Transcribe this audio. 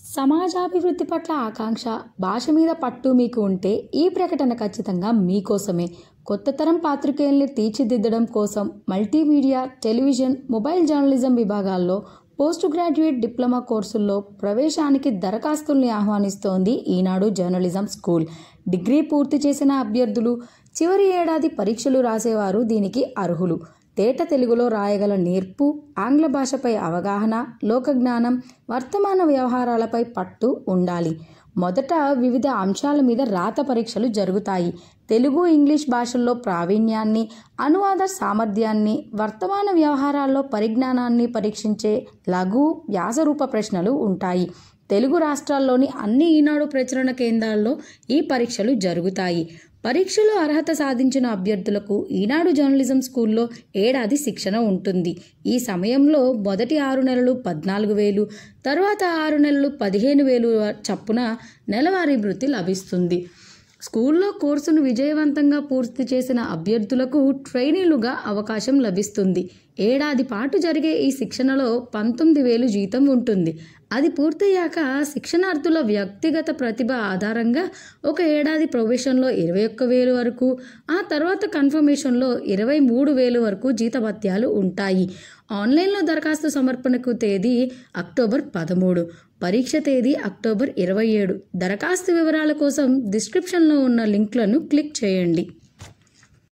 సమాజాభివృద్ధి పట్ల ఆకాంక్ష, భాష మీద పట్టు మీకు ఉంటే ఈ ప్రకటన ఖచ్చితంగా మీకోసమే. కొత్త తరం పాత్రికేయుల్ని తీర్చిదిద్దడం కోసం మల్టీమీడియా, టెలివిజన్, మొబైల్ జర్నలిజం విభాగాల్లో పోస్ట్ గ్రాడ్యుయేట్ డిప్లొమా కోర్సుల్లో ప్రవేశానికి దరఖాస్తుల్ని ఆహ్వానిస్తోంది ఈనాడు జర్నలిజం స్కూల్. డిగ్రీ పూర్తి చేసిన అభ్యర్థులు, చివరి ఏడాది పరీక్షలు రాసేవారు దీనికి అర్హులు. తేట తెలుగులో రాయగల నేర్పు, ఆంగ్ల భాషపై అవగాహన, లోకజ్ఞానం, వర్తమాన వ్యవహారాలపై పట్టు ఉండాలి. మొదట వివిధ అంశాల మీద రాత పరీక్షలు జరుగుతాయి. తెలుగు, ఇంగ్లీష్ భాషల్లో ప్రావీణ్యాన్ని, అనువాద సామర్థ్యాన్ని, వర్తమాన వ్యవహారాల్లో పరిజ్ఞానాన్ని పరీక్షించే లఘు, వ్యాసరూప ప్రశ్నలు ఉంటాయి. తెలుగు రాష్ట్రాల్లోని అన్ని ఈనాడు ప్రచురణ కేంద్రాల్లో ఈ పరీక్షలు జరుగుతాయి. పరీక్షలో అర్హత సాధించిన అభ్యర్థులకు ఈనాడు జర్నలిజం స్కూల్లో ఏడాది శిక్షణ ఉంటుంది. ఈ సమయంలో మొదటి 6 నెలలు 14,000, తరువాత 6 నెలలు 15,000 చప్పున నెలవారీ భృతి లభిస్తుంది. స్కూల్లో కోర్సును విజయవంతంగా పూర్తి చేసిన అభ్యర్థులకు ట్రైనీలుగా అవకాశం లభిస్తుంది. ఏడాది పాటు జరిగే ఈ శిక్షణలో 19,000 జీతం ఉంటుంది. అది పూర్తయ్యాక శిక్షణార్థుల వ్యక్తిగత ప్రతిభ ఆధారంగా ఒక ఏడాది ప్రొబేషన్లో 21,000 వరకు, ఆ తర్వాత కన్ఫర్మేషన్లో 23,000 వరకు జీతభత్యాలు ఉంటాయి. ఆన్లైన్లో దరఖాస్తు సమర్పణకు తేదీ అక్టోబర్ 13, పరీక్ష తేదీ అక్టోబర్ 27. దరఖాస్తు వివరాల కోసం డిస్క్రిప్షన్లో ఉన్న లింక్లను క్లిక్ చేయండి.